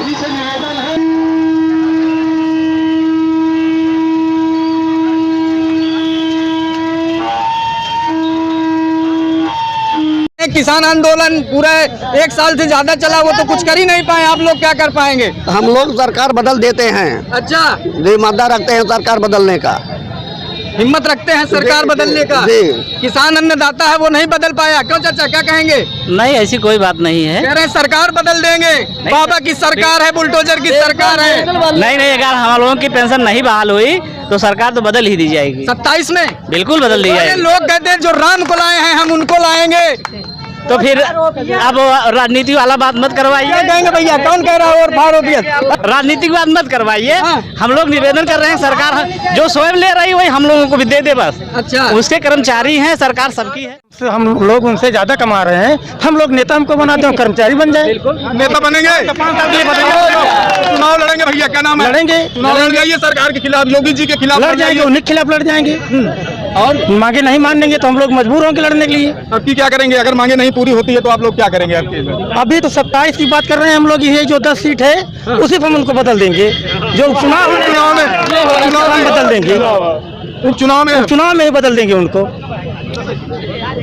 सभी से निवेदन है। किसान आंदोलन पूरा 1 साल से ज्यादा चला, वो तो कुछ कर ही नहीं पाए, आप लोग क्या कर पाएंगे? हम लोग सरकार बदल देते हैं। अच्छा, जिम्मेदार रखते हैं सरकार बदलने का, हिम्मत रखते हैं सरकार बदलने का। किसान अन्नदाता है वो नहीं बदल पाया, क्यों चाचा, क्या कहेंगे? नहीं, ऐसी कोई बात नहीं है। कह रहे हैं सरकार बदल देंगे, बाबा की सरकार है, बुलडोजर की सरकार है। नहीं, अगर हम लोगों की पेंशन नहीं बहाल हुई तो सरकार तो बदल ही दी जाएगी। 27 में बिल्कुल बदल दी जाएगी। लोग कहते हैं जो राम को लाए हैं हम उनको लाएंगे, तो फिर अब राजनीति वाला बात मत करवाइए। क्या कहेंगे भैया, कौन कह रहा है? और भारत राजनीतिक बात मत करवाइए। हाँ। हम लोग निवेदन कर रहे हैं, सरकार जो स्वयं ले रही है वही हम लोगों को भी दे दे बस। अच्छा, उसके कर्मचारी हैं, सरकार सबकी है। हम लोग उनसे ज्यादा कमा रहे हैं, हम लोग नेता हमको बनाते हैं, कर्मचारी बन जाए। नेता बनेंगे, चुनाव लड़ेंगे भैया, क्या नाम है? लड़ेंगे, चुनाव लड़ जाइए सरकार के खिलाफ, योगी जी के खिलाफ लड़ जाएंगे, उन्हीं के खिलाफ लड़ जाएंगे। और मांगे नहीं मानेंगे तो हम लोग मजबूर होंगे लड़ने के लिए। अब की क्या करेंगे अगर मांगे नहीं पूरी होती है तो आप लोग क्या करेंगे? अभी तो 27 की बात कर रहे हैं हम लोग, ये जो 10 सीट है उसी पर हम उनको बदल देंगे। जो चुनाव में बदल देंगे, चुनाव में ही बदल देंगे उनको।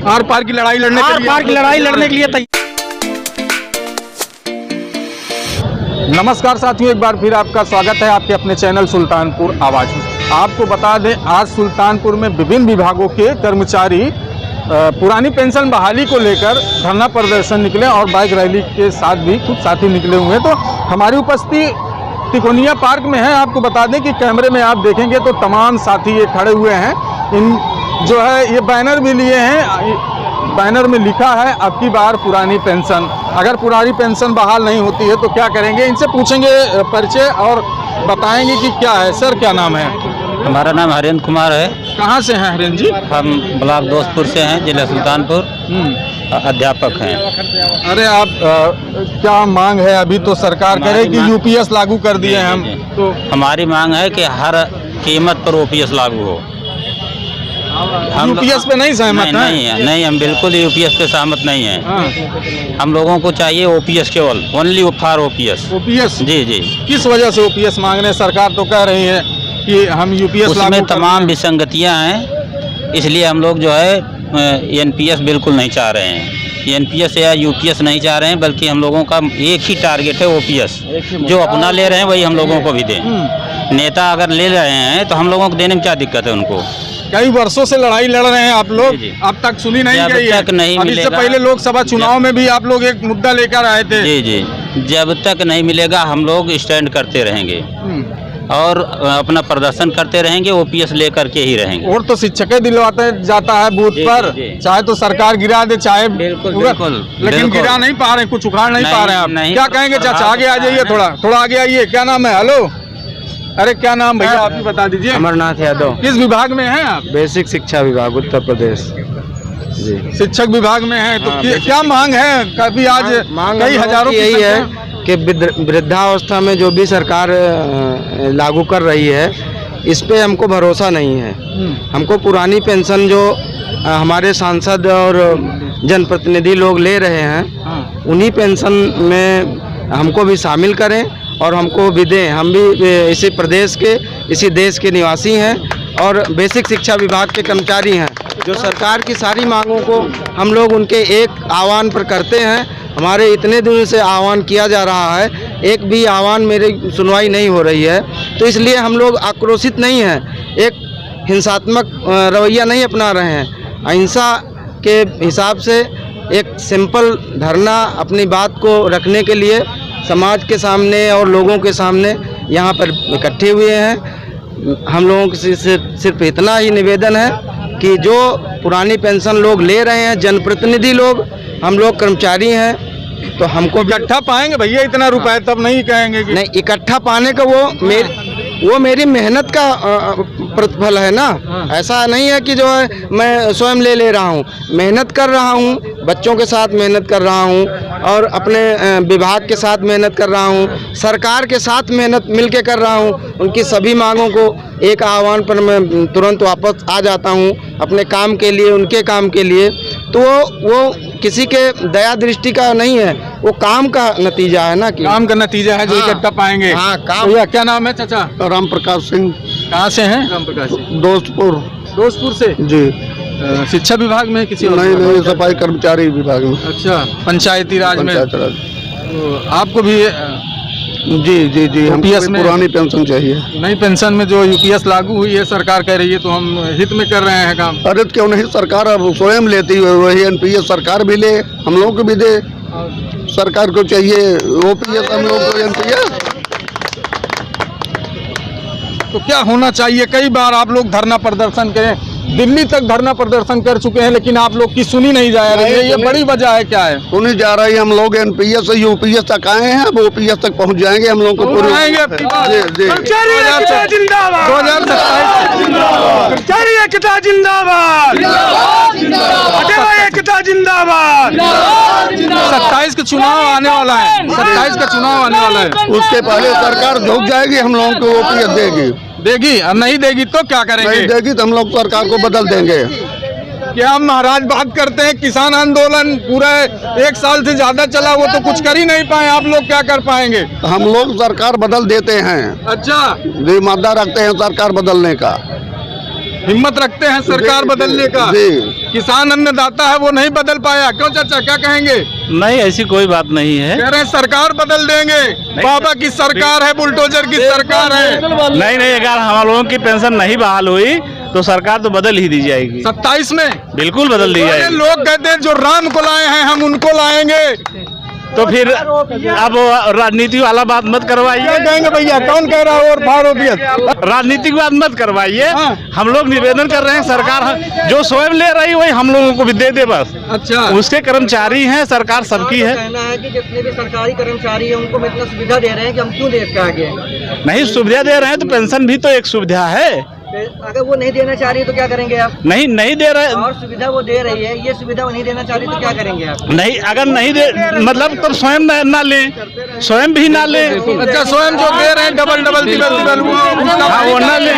आर पार की लड़ाई लड़ने के लिए तैयार। नमस्कार साथियों, एक बार फिर आपका स्वागत है आपके अपने चैनल सुल्तानपुर आवाज में। आपको बता दें, आज सुल्तानपुर में विभिन्न विभागों के कर्मचारी पुरानी पेंशन बहाली को लेकर धरना प्रदर्शन निकले और बाइक रैली के साथ भी कुछ साथी निकले हुए हैं। तो हमारी उपस्थिति तिकोनिया पार्क में है। आपको बता दें कि कैमरे में आप देखेंगे तो तमाम साथी ये खड़े हुए हैं। इन जो है ये बैनर भी लिए हैं, बैनर में लिखा है अब की बार पुरानी पेंशन। अगर पुरानी पेंशन बहाल नहीं होती है तो क्या करेंगे? इनसे पूछेंगे परिचय और बताएंगे कि क्या है। सर, क्या नाम है? हमारा नाम हरेंद्र कुमार है। कहाँ से हैं हरेंद्र जी? हम ब्लॉक दोस्तपुर से हैं, जिला सुल्तानपुर, अध्यापक हैं। अरे आप क्या मांग है? अभी तो सरकार कह रही कि यूपीएस लागू कर दिए हैं हम, तो हमारी मांग है कि हर कीमत पर ओपीएस लागू हो। हम यूपीएस पे नहीं सहमत हैं? नहीं, हम बिल्कुल यूपीएस पे सहमत नहीं हैं। हम लोगों को चाहिए ओपीएस, केवल ओनली फॉर ओपीएस। ओपीएस? जी। किस वजह से ओपीएस मांग रहे हैं? सरकार तो कह रही है कि हम यूपीएस लागू उसमें तमाम विसंगतियां हैं, इसलिए हम लोग जो है एनपीएस बिल्कुल नहीं चाह रहे हैं। एनपीएस या यूपीएस नहीं चाह रहे हैं, बल्कि हम लोगों का एक ही टारगेट है ओपीएस। जो अपना ले रहे हैं वही हम लोगों को भी दें। नेता अगर ले रहे हैं तो हम लोगों को देने में क्या दिक्कत है उनको? कई वर्षों से लड़ाई लड़ रहे हैं आप लोग, अब तक सुनी नहीं गई है। अब इससे पहले लोकसभा चुनाव में भी आप लोग एक मुद्दा लेकर आए थे। जी, जब तक नहीं मिलेगा हम लोग स्टैंड करते रहेंगे और अपना प्रदर्शन करते रहेंगे, ओपीएस लेकर के ही रहेंगे। और तो शिक्षक दिलवाते जाता है बूथ पर, चाहे तो सरकार गिरा दे, चाहे बिल्कुल, लेकिन गिरा नहीं पा रहे, कुछ उखाड़ नहीं पा रहे हैं आप। क्या कहेंगे चाचा? आगे आ जाइए, थोड़ा आगे आइए। क्या नाम है? हेलो, अरे क्या नाम भैया आप भी बता दीजिए। अमरनाथ यादव। किस विभाग में हैं आप? बेसिक शिक्षा विभाग, उत्तर प्रदेश। जी, शिक्षक विभाग में है। तो क्या मांग है? कभी आज कई हजारों की यही है कि वृद्धावस्था में जो भी सरकार लागू कर रही है, इस पे हमको भरोसा नहीं है। हमको पुरानी पेंशन जो हमारे सांसद और जनप्रतिनिधि लोग ले रहे हैं, उन्हीं पेंशन में हमको भी शामिल करें और हमको भी दें। हम भी इसी प्रदेश के, इसी देश के निवासी हैं और बेसिक शिक्षा विभाग के कर्मचारी हैं। जो सरकार की सारी मांगों को हम लोग उनके एक आह्वान पर करते हैं। हमारे इतने दिनों से आह्वान किया जा रहा है, एक भी आह्वान मेरी सुनवाई नहीं हो रही है। तो इसलिए हम लोग आक्रोशित नहीं हैं, एक हिंसात्मक रवैया नहीं अपना रहे हैं। अहिंसा के हिसाब से एक सिंपल धरना अपनी बात को रखने के लिए समाज के सामने और लोगों के सामने यहाँ पर इकट्ठे हुए हैं। हम लोगों से सिर्फ इतना ही निवेदन है कि जो पुरानी पेंशन लोग ले रहे हैं, जनप्रतिनिधि लोग, हम लोग कर्मचारी हैं, तो हमको इकट्ठा पाएंगे भैया इतना रुपए, तब नहीं कहेंगे कि नहीं। इकट्ठा पाने का वो मेरी मेहनत का प्रतिफल है ना। ऐसा नहीं है कि जो है मैं स्वयं ले रहा हूँ, मेहनत कर रहा हूँ, बच्चों के साथ मेहनत कर रहा हूँ और अपने विभाग के साथ मेहनत कर रहा हूँ, सरकार के साथ मेहनत मिलके कर रहा हूँ। उनकी सभी मांगों को एक आह्वान पर मैं तुरंत वापस आ जाता हूँ अपने काम के लिए, उनके काम के लिए। तो वो किसी के दया दृष्टि का नहीं है, वो काम का नतीजा है ना, कि काम का नतीजा है जो हाँ। इकट्ठा पाएंगे। हाँ, काम। भैया क्या नाम है चाचा? राम प्रकाश सिंह, कहाँ से हैं? राम प्रकाश दोस्तपुर। दोस्तपुर से। जी शिक्षा विभाग में किसी और नहीं विभाग? नहीं, सफाई कर्मचारी विभाग में, अच्छा, पंचायती राज में। पंचायत राज। तो आपको भी जी जी जी, हमको UPS भी में- पुरानी पेंशन चाहिए। नई पेंशन में जो यूपीएस लागू हुई है, सरकार कह रही है तो हम हित में कर रहे हैं काम। अरे क्यों नहीं, सरकार अब स्वयं लेती है, वही एनपीएस सरकार भी ले, हम लोग को भी दे। सरकार को चाहिए ओपीएस, हम लोग को एनपीएस। तो क्या होना चाहिए? कई बार आप लोग धरना प्रदर्शन करें, दिल्ली तक धरना प्रदर्शन कर चुके हैं, लेकिन आप लोग की सुनी नहीं जा रही है। ये बड़ी वजह है, क्या है? सुनी जा रही है, हम लोग एनपीएस से यूपीएस तक आए हैं, अब ओपीएस तक पहुंच जाएंगे हम लोग को पूरी। आएंगे अब की बात। जी जी, 27 का चुनाव आने वाला है, 27 का चुनाव आने वाला है। उसके पहले सरकार झुक जाएगी, हम लोगों को ओपीएस देगी। देगी और नहीं देगी तो क्या नहीं करेंगे? देगी तो हम लोग सरकार को बदल देंगे। क्या हम महाराज बात करते हैं, किसान आंदोलन पूरा 1 साल से ज्यादा चला, वो तो कुछ कर ही नहीं पाए, आप लोग क्या कर पाएंगे? हम लोग सरकार बदल देते हैं, अच्छा, जिम्मेदार रखते हैं सरकार बदलने का। हिम्मत रखते हैं सरकार जी, बदलने का। जी। किसान अन्नदाता है, वो नहीं बदल पाया, क्यों चाचा, क्या कहेंगे? नहीं, ऐसी कोई बात नहीं है। कह रहे हैं सरकार बदल देंगे, बाबा की सरकार है, बुलडोजर की सरकार है। नहीं नहीं, अगर हम लोगों की पेंशन नहीं बहाल हुई तो सरकार तो बदल ही दी जाएगी। 27 में बिल्कुल बदल दी अरे जाएगी। लोग कहते हैं जो राम को लाए हैं हम उनको लाएंगे। तो फिर अब राजनीति वाला बात मत क्या करवाइए, कहेंगे भैया, कौन कह रहा है और भारोपियत? राजनीतिक बात मत करवाइए। हाँ। हम लोग निवेदन कर रहे हैं, सरकार जो स्वयं ले रही वही हम लोगों को भी दे दे बस। अच्छा, उसके कर्मचारी हैं, सरकार सबकी है। कहना है कि जितने भी सरकारी कर्मचारी हैं उनको हम इतना सुविधा दे रहे हैं कि हम क्यों देश के आगे नहीं, सुविधा दे रहे हैं तो पेंशन भी तो एक सुविधा है। अगर वो नहीं देना चाह रही है तो क्या करेंगे आप? नहीं नहीं दे रहे, और सुविधा वो दे रही है, ये सुविधा वो नहीं देना चाह रही तो क्या करेंगे आप? नहीं अगर नहीं दे मतलब तो स्वयं ना लें, स्वयं भी ना लें। अच्छा, स्वयं जो दे रहे हैं डबल ट्रिपल हाँ, वो ना लें,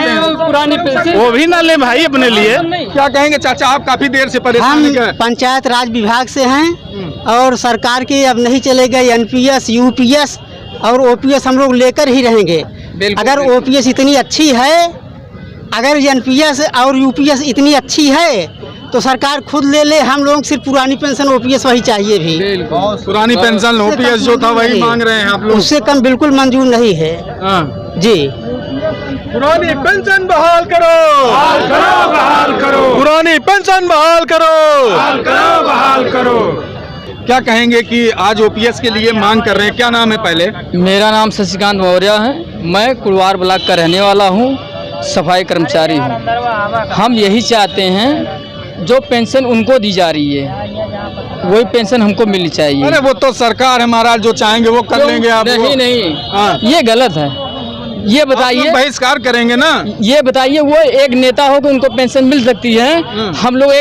वो भी ना लें भाई अपने लिए। क्या कहेंगे चाचा, आप काफी देर से हम परेशान हैं। पंचायत राज विभाग से हैं और सरकार की अब नहीं चलेगा एनपीएस, यूपीएस और ओपीएस हम लोग लेकर ही रहेंगे। अगर ओपीएस इतनी अच्छी है, अगर एनपीएस और यूपीएस इतनी अच्छी है तो सरकार खुद ले ले, हम लोग सिर्फ पुरानी पेंशन ओपीएस वही चाहिए भी। पुरानी पेंशन ओपीएस जो था वही मांग रहे हैं आप लोग। उससे कम बिल्कुल मंजूर नहीं है हाँ। जी। पुरानी पेंशन बहाल करो, बहाल करो, पुरानी पेंशन बहाल करो, बहाल करो। क्या कहेंगे कि आज ओपीएस के लिए मांग कर रहे हैं? क्या नाम है पहले? मेरा नाम शशिकांत मौर्य है, मैं कुड़वार ब्लॉक का रहने वाला हूँ, सफाई कर्मचारी हूँ। हम यही चाहते हैं जो पेंशन उनको दी जा रही है वही पेंशन हमको मिलनी चाहिए। अरे वो तो सरकार है महाराज, जो चाहेंगे वो कर लेंगे आप। नहीं नहीं, हाँ। ये गलत है। ये आप लोग बताइए, बहिष्कार करेंगे ना? ये बताइए वो एक नेता हो कि उनको पेंशन मिल सकती है? हम लोग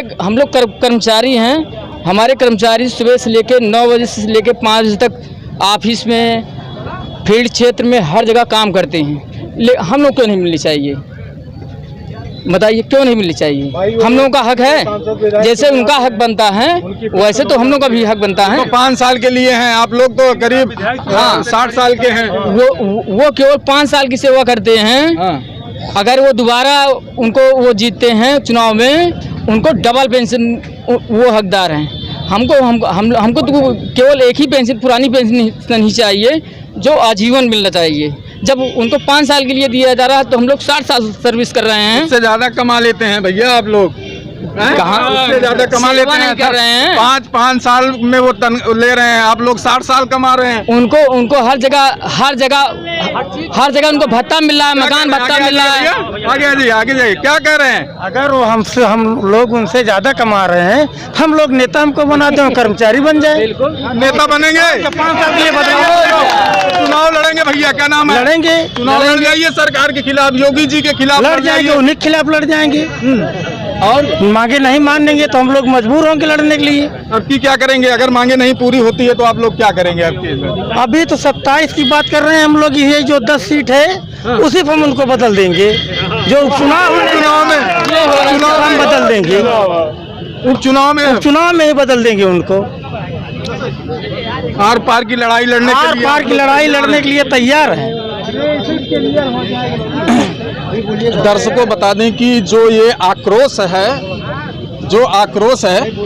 कर्मचारी हैं। हमारे कर्मचारी सुबह से लेकर 9 बजे से लेकर 5 बजे तक ऑफिस में, फील्ड क्षेत्र में हर जगह काम करते हैं। हम लोग क्यों नहीं मिलनी चाहिए? बताइए क्यों नहीं मिलनी चाहिए? हम लोगों का हक है, जैसे उनका हक बनता है वैसे तो हम लोग का भी हक बनता है। तो 5 साल के लिए हैं आप लोग, तो करीब 60 साल के हैं। वो केवल 5 साल की सेवा करते हैं। हाँ। अगर वो दोबारा उनको वो जीतते हैं चुनाव में, उनको डबल पेंशन वो हकदार हैं। हमको तो केवल एक ही पेंशन, पुरानी पेंशन ही चाहिए जो आजीवन मिलना चाहिए। जब उनको 5 साल के लिए दिया जा रहा है तो हम लोग 60 साल सर्विस कर रहे हैं। उससे ज्यादा कमा लेते हैं भैया आप लोग। कहाँ? उससे ज्यादा कमा लेते सेवा हैं। नहीं कर रहे हैं। 5 साल में वो ले रहे हैं, आप लोग 60 साल कमा रहे हैं। उनको हर जगह उनको भत्ता मिल रहा है, मकान भत्ता मिल रहा है। आगे जाइए, क्या कह रहे हैं? अगर वो हम लोग उनसे ज्यादा कमा रहे हैं, हम लोग नेता हमको बना दो, कर्मचारी बन जाए। नेता बनेंगे? 5 साल के लिए बदलेंगे, चुनाव लड़ेंगे भैया, क्या नाम है? लड़ेंगे, चुनाव लड़ जाइए सरकार के खिलाफ, योगी जी के खिलाफ लड़ जाएंगे, उन्हीं के खिलाफ लड़ जाएंगे। और मांगे नहीं मानेंगे तो हम लोग मजबूर होंगे लड़ने के लिए। अब की क्या करेंगे? अगर मांगे नहीं पूरी होती है तो आप लोग क्या करेंगे? आपके अभी तो 27 की बात कर रहे हैं हम लोग, ये जो 10 सीट है उसी पर हम उनको बदल देंगे। जो चुनाव हम बदल देंगे, उपचुनाव में ही बदल देंगे उनको। आर पार की लड़ाई लड़ने के लिए, पार की लड़ाई लड़ने के लिए तैयार है। दर्शकों बता दें कि जो ये आक्रोश है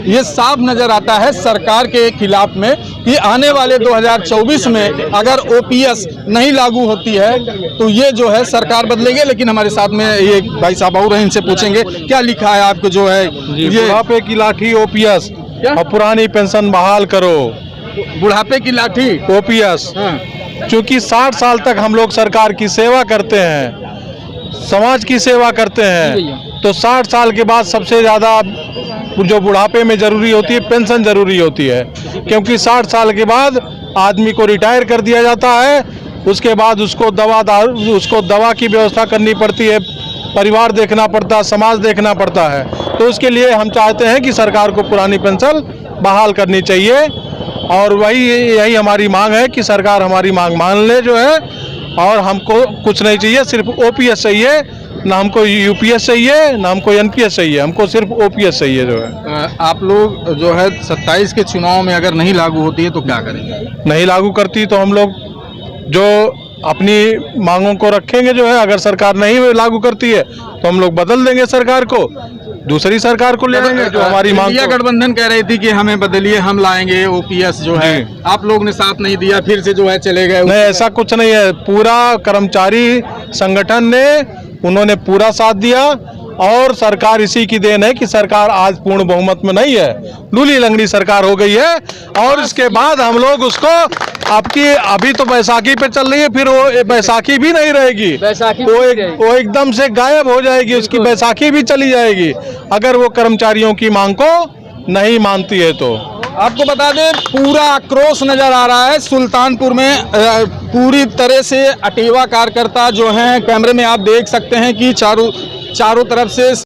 ये साफ नजर आता है सरकार के खिलाफ में कि आने वाले 2024 में अगर ओपीएस नहीं लागू होती है तो ये जो है सरकार बदलेंगे। लेकिन हमारे साथ में ये भाई साहब और हैं, इनसे पूछेंगे क्या लिखा है आपको जो है ये बुढ़ापे की लाठी ओपीएस और पुरानी पेंशन बहाल करो। बुढ़ापे की लाठी ओपीएस, क्योंकि 60 साल तक हम लोग सरकार की सेवा करते हैं, समाज की सेवा करते हैं, तो 60 साल के बाद सबसे ज़्यादा जो बुढ़ापे में ज़रूरी होती है पेंशन ज़रूरी होती है। क्योंकि 60 साल के बाद आदमी को रिटायर कर दिया जाता है, उसके बाद उसको दवा की व्यवस्था करनी पड़ती है, परिवार देखना पड़ता है, समाज देखना पड़ता है। तो उसके लिए हम चाहते हैं कि सरकार को पुरानी पेंशन बहाल करनी चाहिए और यही हमारी मांग है कि सरकार हमारी मांग मान ले जो है। और हमको कुछ नहीं चाहिए, सिर्फ ओपीएस चाहिए, ना हमको यूपीएस चाहिए ना हमको एनपीएस चाहिए, हमको सिर्फ ओपीएस चाहिए जो है। आप लोग जो है 27 के चुनाव में अगर नहीं लागू होती है तो क्या करेंगे? नहीं लागू करती तो हम लोग जो अपनी मांगों को रखेंगे जो है। अगर सरकार नहीं लागू करती है तो हम लोग बदल देंगे सरकार को, दूसरी सरकार को ले आएंगे जो हमारी मांग। इंडिया गठबंधन कह रही थी कि हमें बदलिए, हम लाएंगे ओपीएस जो है, आप लोग ने साथ नहीं दिया, फिर से जो है चले गए। नहीं, ऐसा कुछ नहीं है। पूरा कर्मचारी संगठन ने उन्होंने पूरा साथ दिया और सरकार इसी की देन है कि सरकार आज पूर्ण बहुमत में नहीं है, लूली लंगड़ी सरकार हो गई है। और इसके बाद हम लोग उसको अभी तो बैसाखी पे चल रही है, फिर वो बैसाखी भी नहीं रहेगी, वो एकदम से गायब हो जाएगी, उसकी बैसाखी भी चली जाएगी अगर वो कर्मचारियों की मांग को नहीं मानती है तो। आपको बता दें पूरा आक्रोश नजर आ रहा है सुल्तानपुर में, पूरी तरह से अटेवा कार्यकर्ता जो हैं, कैमरे में आप देख सकते हैं कि चारों तरफ से